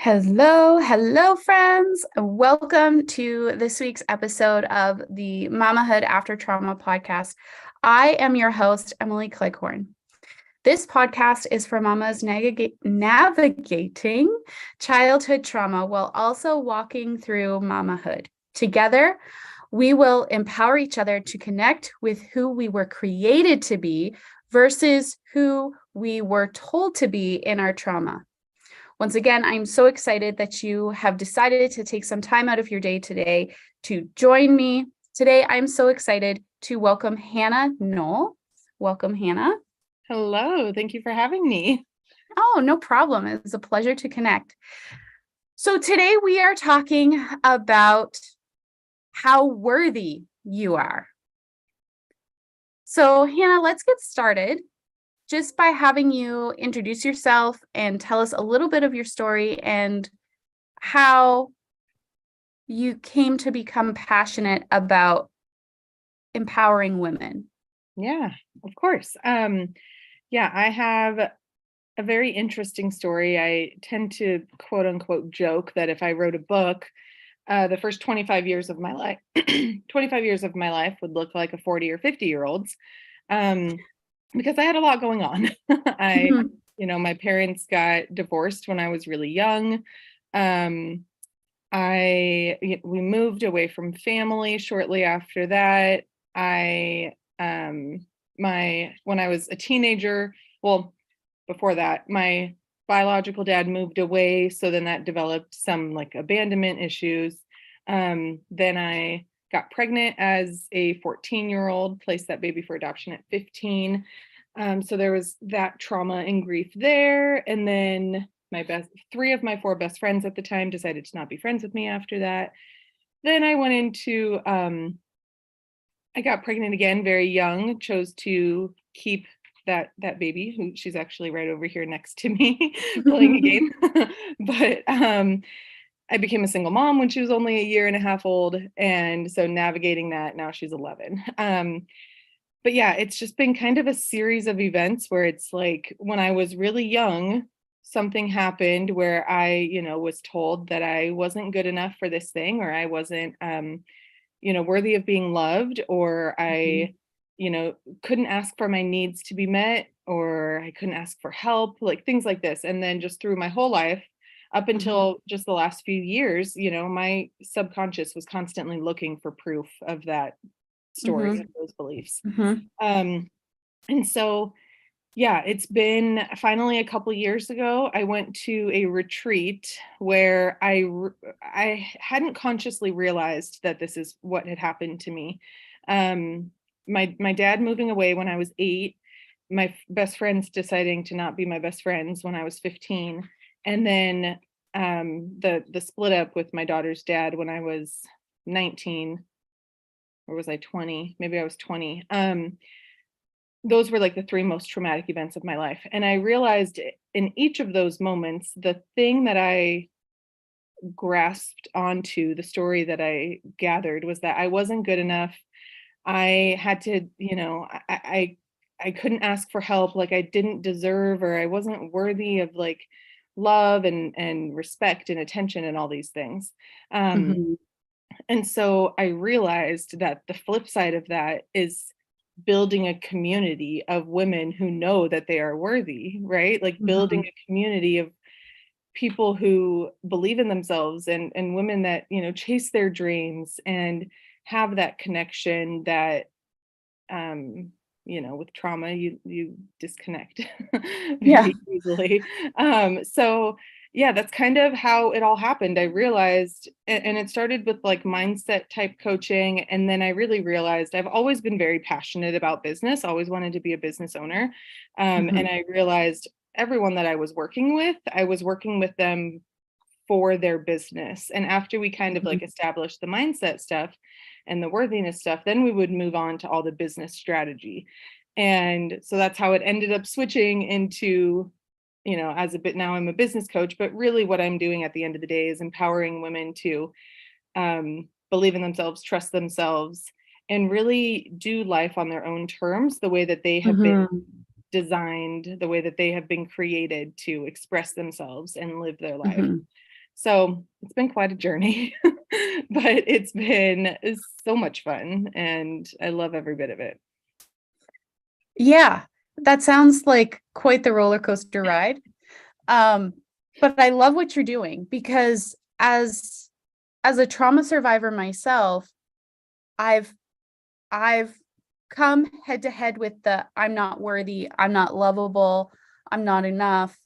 Hello, friends. Welcome to this week's episode of the Mamahood After Trauma podcast. I am your host, Emily Cleghorn. This podcast is for mamas navigating childhood trauma while also walking through mamahood. Together, we will empower each other to connect with who we were created to be versus who we were told to be in our trauma. Once again, I'm so excited that you have decided to take some time out of your day today to join me. Today, I'm so excited to welcome Hanna Noel. Welcome, Hanna. Hello, thank you for having me. Oh, no problem. It's a pleasure to connect. So today we are talking about how worthy you are. So Hanna, let's get started just by having you introduce yourself and tell us a little bit of your story and how you came to become passionate about empowering women. Yeah, of course. I have a very interesting story. I tend to quote unquote joke that if I wrote a book, the first 25 years of my life, 25 years of my life would look like a 40 or 50-year-old's. Because I had a lot going on. My parents got divorced when I was really young. We moved away from family shortly after that. When I was a teenager, well, before that, my biological dad moved away. So then that developed some like abandonment issues. Then I got pregnant as a 14-year-old, placed that baby for adoption at 15. So there was that trauma and grief there. And then three of my four best friends at the time decided to not be friends with me after that. Then I went into, I got pregnant again, very young, chose to keep that baby, who she's actually right over here next to me playing a game. But I became a single mom when she was only a year and a half old. And so navigating that, now she's 11. But yeah, it's just been kind of a series of events where it's like when I was really young, something happened where I, was told that I wasn't good enough for this thing, or I wasn't, worthy of being loved, or I, couldn't ask for my needs to be met, or I couldn't ask for help, like things like this. And then just through my whole life, up until just the last few years, my subconscious was constantly looking for proof of that story and those beliefs. And so, yeah, it's been finally a couple years ago, I went to a retreat where I hadn't consciously realized that this is what had happened to me. My dad moving away when I was 8, my best friends deciding to not be my best friends when I was 15, and then the split up with my daughter's dad when I was 19, or was I 20? Maybe I was 20. Those were like the three most traumatic events of my life. And I realized in each of those moments, the thing that I grasped onto, the story that I gathered, was that I wasn't good enough. I had to, I couldn't ask for help, like I didn't deserve, or I wasn't worthy of like love and respect and attention and all these things. And so I realized that the flip side of that is building a community of women who know that they are worthy, right? Like building a community of people who believe in themselves, and women that, chase their dreams and have that connection that, with trauma, you disconnect very easily. So yeah, that's kind of how it all happened. I realized, and it started with like mindset type coaching. And then I really realized I've always been very passionate about business, always wanted to be a business owner. And I realized everyone that I was working with them for their business. And after we kind of like established the mindset stuff and the worthiness stuff, then we would move on to all the business strategy. And so that's how it ended up switching into, now I'm a business coach, but really what I'm doing at the end of the day is empowering women to believe in themselves, trust themselves, and really do life on their own terms, the way that they have been designed, the way that they have been created to express themselves and live their life. So it's been quite a journey, but it's been so much fun and I love every bit of it. Yeah, that sounds like quite the roller coaster ride. Um, but I love what you're doing because as a trauma survivor myself, I've I've come head to head with the I'm not worthy, I'm not lovable, I'm not enough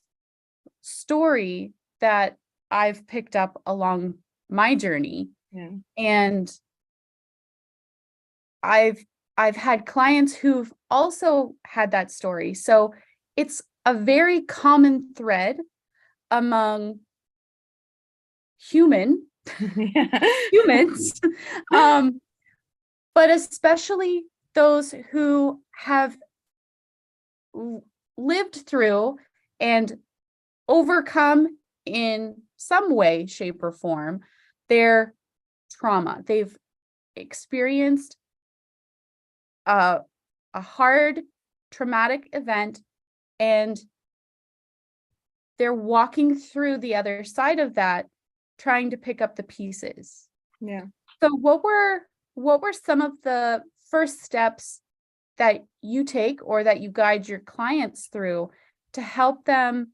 story that I've picked up along my journey. Yeah. And I've I've had clients who've also had that story. So it's a very common thread among human Yeah. humans, um, but especially those who have lived through and overcome in some way, shape, or form their trauma. They've experienced a, a hard, traumatic event, and they're walking through the other side of that, trying to pick up the pieces. Yeah. So what were some of the first steps that you take or that you guide your clients through to help them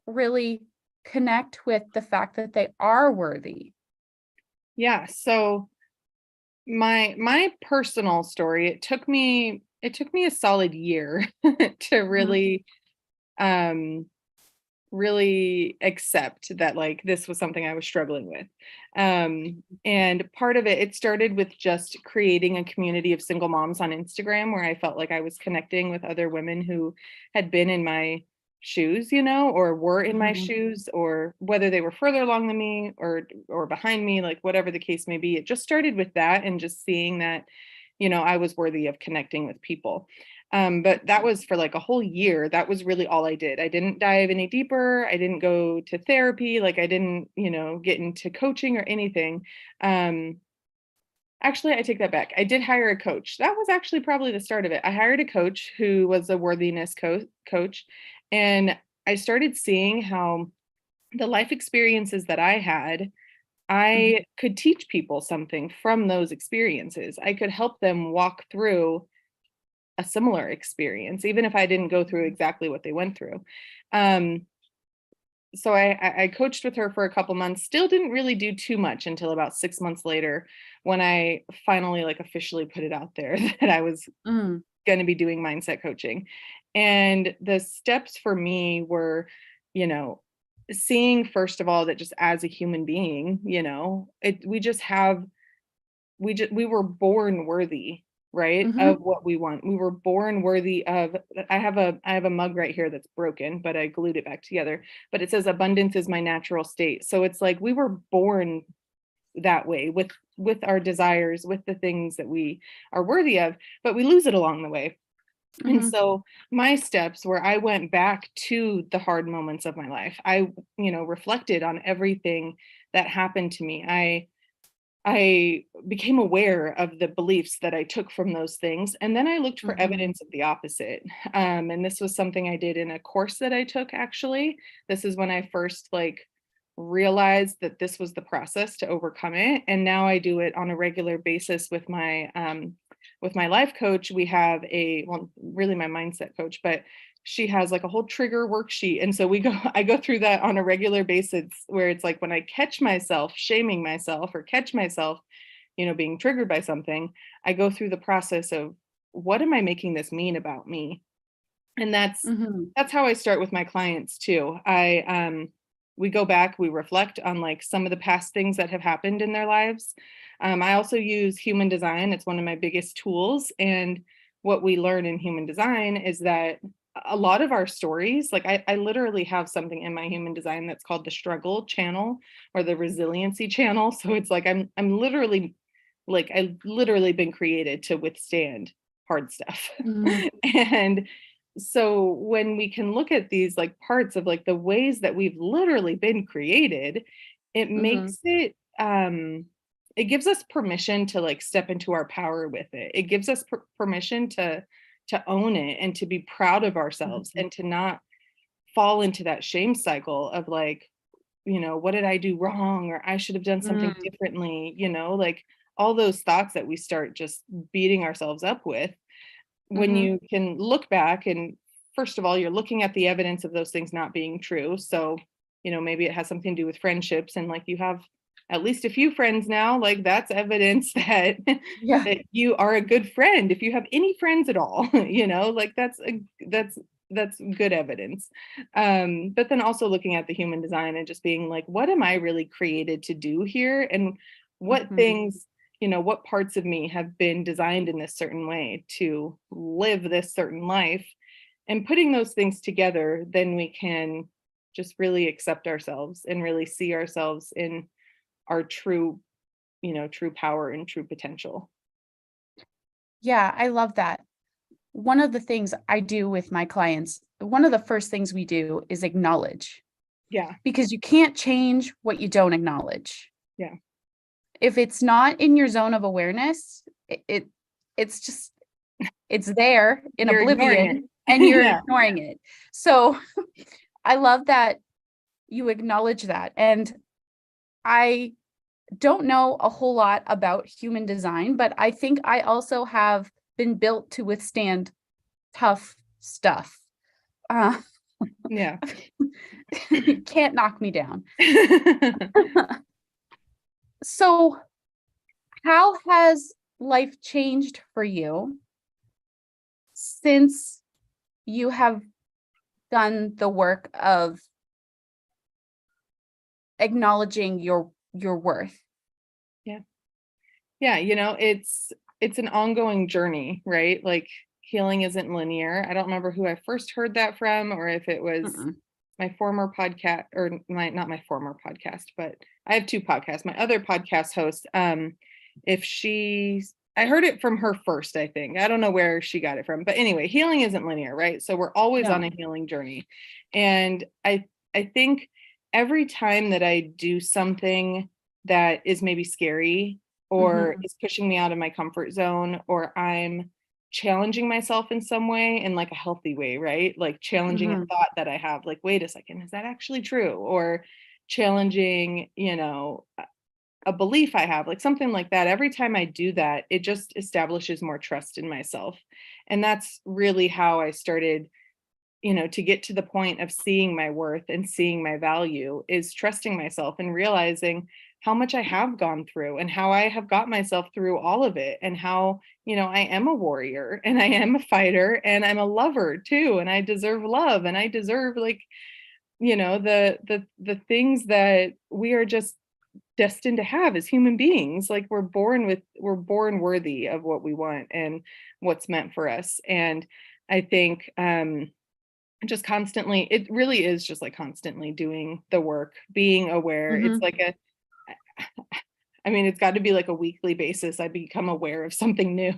really connect with the fact that they are worthy? Yeah. So my personal story, it took me a solid year to Mhm, um really accept that like this was something I was struggling with. And part of it started with just creating a community of single moms on Instagram where I felt like I was connecting with other women who had been in my shoes, or were in my mhm, shoes, or whether they were further along than me or behind me, like whatever the case may be. It just started with that and just seeing that, I was worthy of connecting with people. But that was for like a whole year. That was really all I did. I didn't dive any deeper. I didn't go to therapy. Like I didn't, get into coaching or anything. Um, Actually, I take that back. I did hire a coach. That was actually probably the start of it. I hired a coach who was a worthiness coach. And I started seeing how the life experiences that I had, mhm, I could teach people something from those experiences. I could help them walk through a similar experience, even if I didn't go through mhm, exactly what they went through. Um, so I coached with her for a couple months, still didn't really do too much until about 6 months later when I finally like officially put it out there that I was mhm, going to be doing mindset coaching. And the steps for me were, you know, seeing first of all that just as a human being, we just have we were born worthy, right, of mhm, what we want. We were born worthy of I have a mug right here that's broken, but I glued it back together, but it says abundance is my natural state. So it's like we were born that way with our desires, with the things that we are worthy of, but we lose it along the way. And mhm, so my steps where I went back to the hard moments of my life. I, reflected on everything that happened to me. I became aware of the beliefs that I took from those things, and then I looked for mhm, evidence of the opposite. And this was something I did in a course that I took, actually. This is when I first, like, realized that this was the process to overcome it, and now I do it on a regular basis with my life coach. We have well, really my mindset coach, but she has like a whole trigger worksheet. And so I go through that on a regular basis where it's like when I catch myself shaming myself or catch myself, being triggered by something, I go through the process of what am I making this mean about me? And mhm, that's how I start with my clients too. We go back, we reflect on like some of the past things that have happened in their lives. I also use human design. It's one of my biggest tools. And what we learn in human design is that a lot of our stories, like I literally have something in my human design that's called the struggle channel or the resiliency channel. So it's like I'm literally like I've literally been created to withstand hard stuff. mhm, And so when we can look at these like parts of like the ways that we've literally been created, it mhm, makes it gives us permission to like step into our power with it. It gives us permission to own it and to be proud of ourselves mhm, and to not fall into that shame cycle of like, what did I do wrong? Or I should have done something Mm. differently, like all those thoughts that we start just beating ourselves up with. When Mm-hmm. you can look back, and first of all, you're looking at the evidence of those things not being true. So, maybe it has something to do with friendships, and like you have at least a few friends now, like that's evidence that Yeah. that you are a good friend. If you have any friends at all, like that's good evidence. But then also looking at the human design and just being like, what am I really created to do here? And what Mm-hmm. things, what parts of me have been designed in this certain way to live this certain life, and putting those things together, then we can just really accept ourselves and really see ourselves in our true power and true potential. Yeah, I love that. One of the things I do with my clients, one of the first things we do is acknowledge, Yeah. because you can't change what you don't acknowledge. Yeah. If it's not in your zone of awareness, it's just it's there in You're ignoring oblivion it. and you're Yeah. ignoring it. So I love that you acknowledge that. And I don't know a whole lot about human design, but I think I also have been built to withstand tough stuff. Uh, Yeah. you can't knock me down. So, how has life changed for you since you have done the work of acknowledging your worth? Yeah. Yeah, it's an ongoing journey, right? Like healing isn't linear. I don't remember who I first heard that from, or if it was Mm-mm. my former podcast, or not my former podcast, but I have two podcasts. My other podcast host, if she's I heard it from her first, I think. I don't know where she got it from. But anyway, healing isn't linear, right? So we're always on No. a healing journey. And I think every time that I do something that is maybe scary, or Mm-hmm. is pushing me out of my comfort zone, or I'm challenging myself in some way, in like a healthy way, right? Like challenging a Mm-hmm. thought that I have, like, wait a second, is that actually true? Or challenging, a belief I have, like something like that. Every time I do that, it just establishes more trust in myself. And that's really how I started, to get to the point of seeing my worth and seeing my value, is trusting myself and realizing how much I have gone through and how I have got myself through all of it, and how, I am a warrior and I am a fighter and I'm a lover too, and I deserve love, and I deserve, like, the things that we are just destined to have as human beings. Like we're born worthy of what we want and what's meant for us. And I think just constantly, it really is just like constantly doing the work, being aware. It's Mm-hmm. like it's got to be like a weekly basis. I become aware of something new.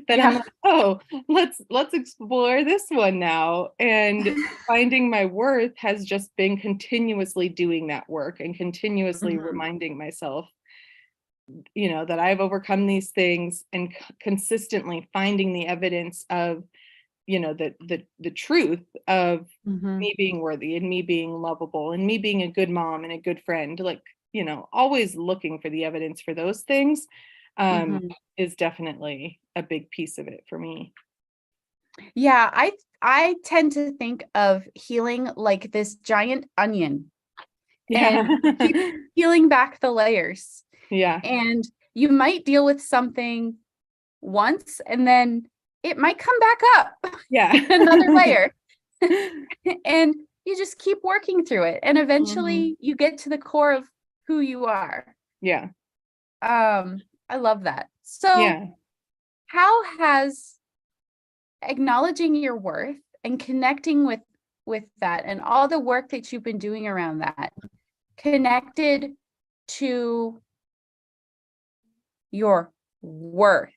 Then I'm Yeah. like, oh, let's explore this one now. And finding my worth has just been continuously doing that work and continuously Mm-hmm. reminding myself, that I've overcome these things, and consistently finding the evidence of, the truth of Mm-hmm. me being worthy, and me being lovable, and me being a good mom and a good friend. Like, always looking for the evidence for those things, um, Mm-hmm. is definitely a big piece of it for me. Yeah, I tend to think of healing like this giant onion, Yeah. and you keep peeling back the layers, Yeah. and you might deal with something once and then it might come back up Yeah. in another layer. And you just keep working through it, and Mhm. eventually you get to the core of who you are. Yeah. I love that. So Yeah. how has acknowledging your worth and connecting with that and all the work that you've been doing around that connected to your worth?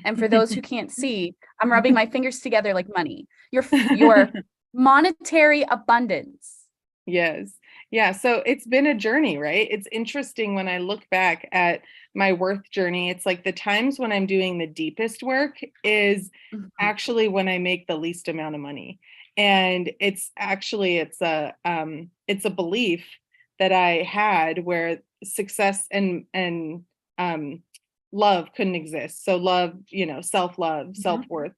And for those who can't see, I'm rubbing my fingers together like money. Your monetary abundance. Yes. Yeah. So it's been a journey, right? It's interesting when I look back at my worth journey. It's like the times when I'm doing the deepest work is Mhm. actually when I make the least amount of money. And it's a belief that I had where success and love couldn't exist. So love, self-love, self-worth,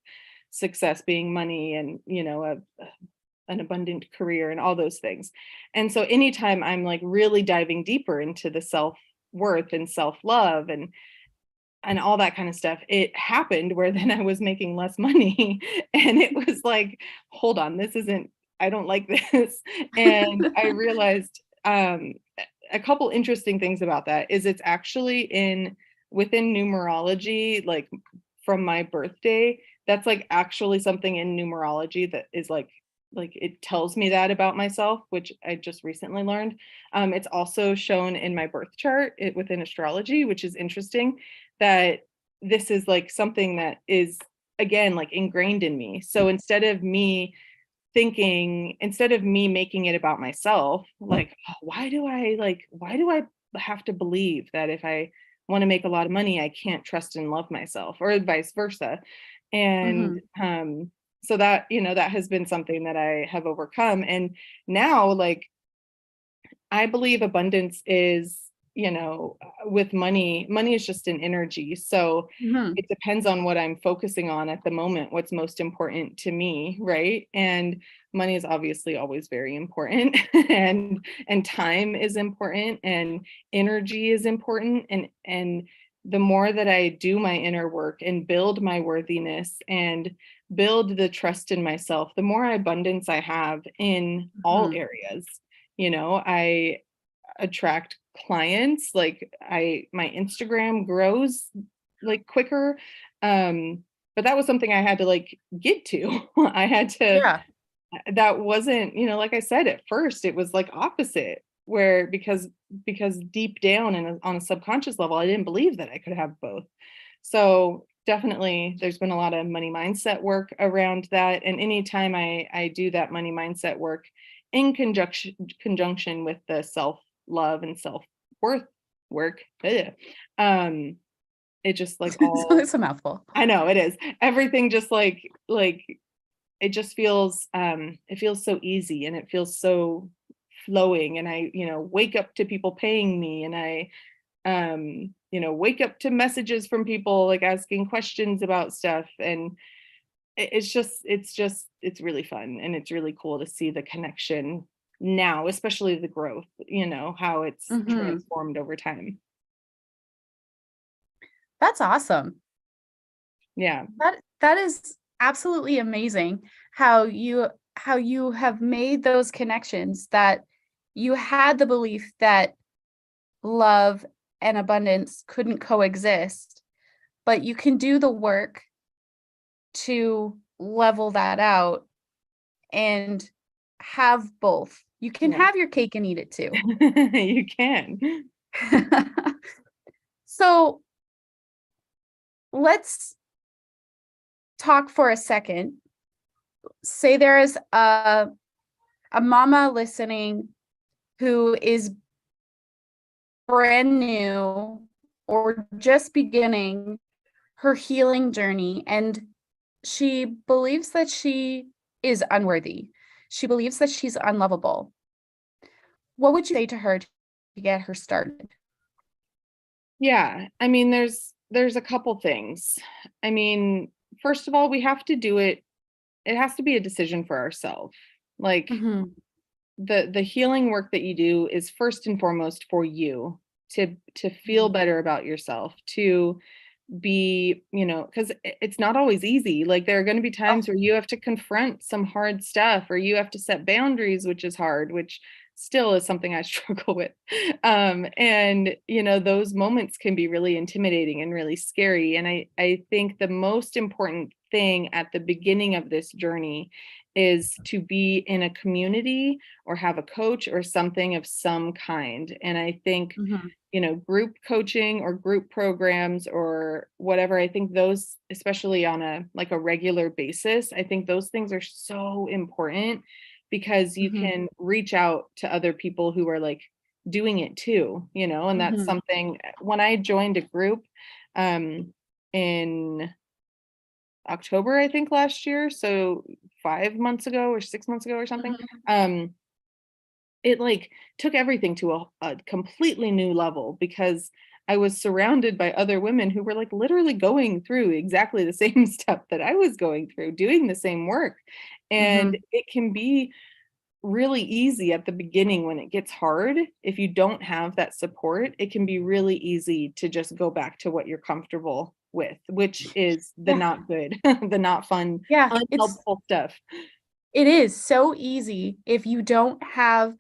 success being money, and an abundant career and all those things. And so anytime I'm like really diving deeper into the self-worth and self-love and all that kind of stuff, it happened where then I was making less money. And it was like, hold on, I don't like this. And I realized a couple interesting things about that is it's actually within numerology, like from my birthday, that's like actually something in numerology that is like it tells me that about myself, which I just recently learned. It's also shown in my birth chart within astrology, which is interesting that this is like something that is again like ingrained in me. So instead of me making it about myself, like, oh, why do I have to believe that if I want to make a lot of money, I can't trust and love myself, or vice versa? And so that, that has been something that I have overcome. And now, like, I believe abundance is, with money is just an energy. So it depends on what I'm focusing on at the moment, what's most important to me, right? And money is obviously always very important, and time is important, and energy is important. And the more that I do my inner work and build my worthiness and build the trust in myself, the more abundance I have in all areas. I attract clients, like my Instagram grows like quicker. But that was something I had to like get to. I had to, Yeah. that wasn't, like I said, at first it was like opposite, where because deep down and on a subconscious level, I didn't believe that I could have both. So definitely there's been a lot of money mindset work around that. And anytime I do that money mindset work in conjunction with the self love and self worth work, it just like So all, it's a mouthful. I know it is, everything just like it just feels it feels so easy, and it feels so flowing. And I wake up to people paying me, and I wake up to messages from people like asking questions about stuff. And it's really fun, and it's really cool to see the connection now, especially the growth, how it's transformed over time. That's awesome. Yeah. That is absolutely amazing how you have made those connections, that you had the belief that love and abundance couldn't coexist, but you can do the work to level that out and have both. You can Yeah. have your cake and eat it too. You can. So let's talk for a second. Say there is a mama listening who is brand new or just beginning her healing journey, and she believes that she is unworthy. She believes that she's unlovable. What would you say to her to get her started? Yeah, I mean, there's a couple things. I mean, first of all, we have to do it. It has to be a decision for ourselves. Like the healing work that you do is first and foremost for you to feel better about yourself, to be, because it's not always easy. Like there are going to be Oh, times where you have to confront some hard stuff, or you have to set boundaries, which is hard, which still is something I struggle with. And those moments can be really intimidating and really scary. And I think the most important thing at the beginning of this journey is to be in a community or have a coach or something of some kind. And I think group coaching or group programs or whatever, I think those, especially on a regular basis, I think those things are so important, because you can reach out to other people who are like doing it too, and that's something. When I joined a group in October, I think last year, so 5 months ago or 6 months ago or something, it like took everything to a completely new level, because I was surrounded by other women who were like literally going through exactly the same stuff that I was going through, doing the same work. And it can be really easy at the beginning when it gets hard. If you don't have that support, it can be really easy to just go back to what you're comfortable with, which is the Yeah. not good, the not fun, Yeah, unhelpful stuff. it is so easy if you don't have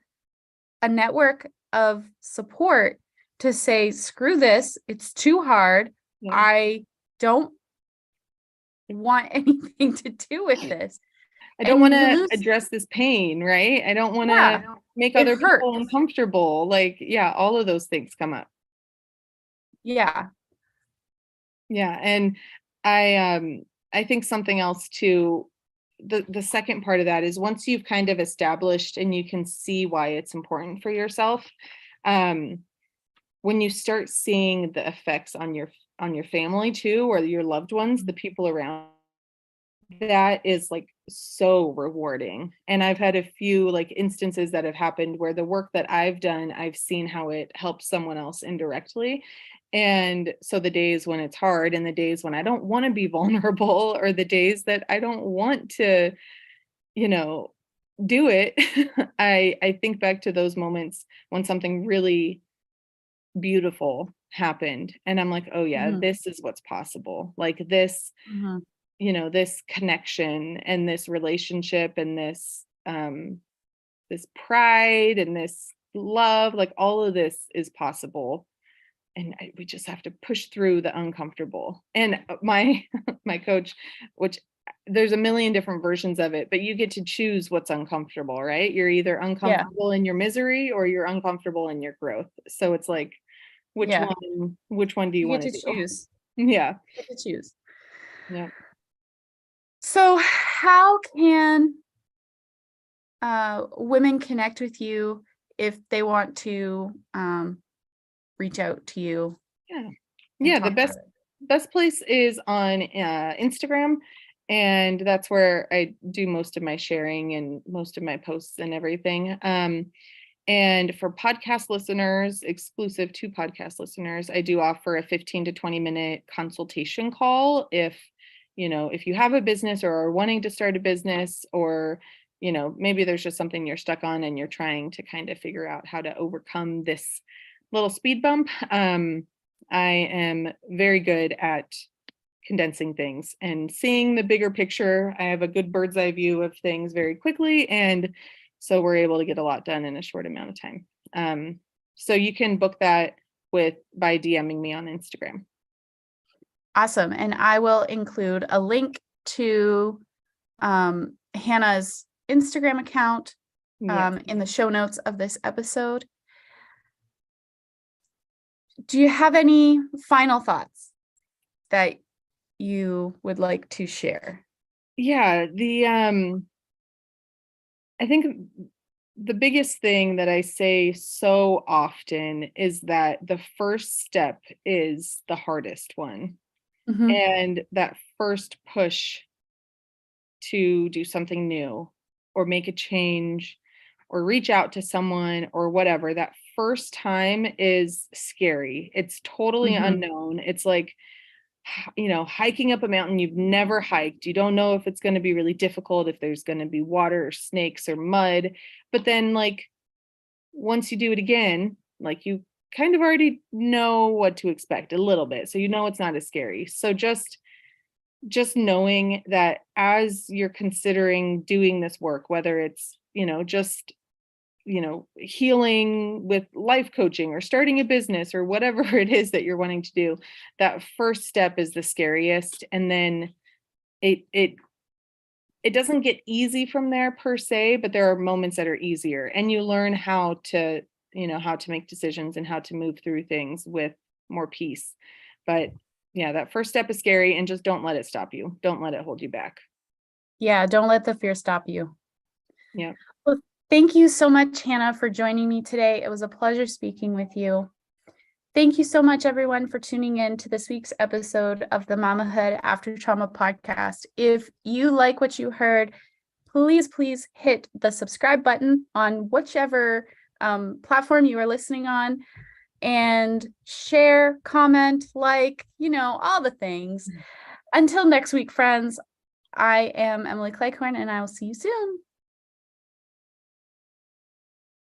a network of support to say, screw this, it's too hard. Yeah. I don't want anything to do with this. I don't want And you to lose, address this pain, right? I don't want to yeah, make it other people hurts. uncomfortable. Like, yeah, all of those things come up. Yeah. Yeah, and I think something else too, the second part of that is once you've kind of established and you can see why it's important for yourself, um, when you start seeing the effects on your family too, or your loved ones, the people around, that is like so rewarding. And I've had a few like instances that have happened where the work that I've done, I've seen how it helps someone else indirectly. And so the days when it's hard and the days when I don't want to be vulnerable, or the days that I don't want to, you know, do it, I think back to those moments when something really beautiful happened and I'm like, oh yeah, Mhm. this is what's possible. Like this, Mhm. this connection and this relationship and this pride and this love, like all of this is possible. And we just have to push through the uncomfortable. And my my coach, which there's a million different versions of it, but you get to choose what's uncomfortable, right? You're either Yeah. uncomfortable in your misery or you're uncomfortable in your growth. So it's like, Yeah. which one do you You get want to to do? choose. Yeah. You get to choose. Yeah. So, how can women connect with you if they want to reach out to you Yeah. and Yeah, the talk best further? best place is on Instagram, and that's where I do most of my sharing and most of my posts and everything. And for podcast listeners, exclusive to podcast listeners, I do offer a 15 to 20-minute consultation call if, if you have a business or are wanting to start a business, or, maybe there's just something you're stuck on and you're trying to kind of figure out how to overcome this little speed bump. I am very good at condensing things and seeing the bigger picture. I have a good bird's eye view of things very quickly. And so we're able to get a lot done in a short amount of time. So you can book that by DMing me on Instagram. Awesome. And I will include a link to Hannah's Instagram account Yes. in the show notes of this episode. Do you have any final thoughts that you would like to share? Yeah. I think the biggest thing that I say so often is that the first step is the hardest one. Mhm. And that first push to do something new or make a change or reach out to someone or whatever, that first time is scary. It's totally Mhm. unknown. It's like, hiking up a mountain you've never hiked. You don't know if it's going to be really difficult, if there's going to be water or snakes or mud. But then, like, once you do it again, like, you kind of already know what to expect a little bit. So, it's not as scary. So, just knowing that as you're considering doing this work, whether it's, just, healing with life coaching or starting a business or whatever it is that you're wanting to do, that first step is the scariest. And then it it doesn't get easy from there per se, but there are moments that are easier and you learn how to make decisions and how to move through things with more peace. But yeah, that first step is scary, and just don't let it stop you. Don't let it hold you back. Yeah, don't let the fear stop you. Yeah. Well, thank you so much, Hannah, for joining me today. It was a pleasure speaking with you. Thank you so much, everyone, for tuning in to this week's episode of the Mamahood After Trauma podcast. If you like what you heard, please hit the subscribe button on whichever platform you are listening on, and share, comment, like, all the things. Until next week, friends, I am Emily Cleghorn, and I will see you soon.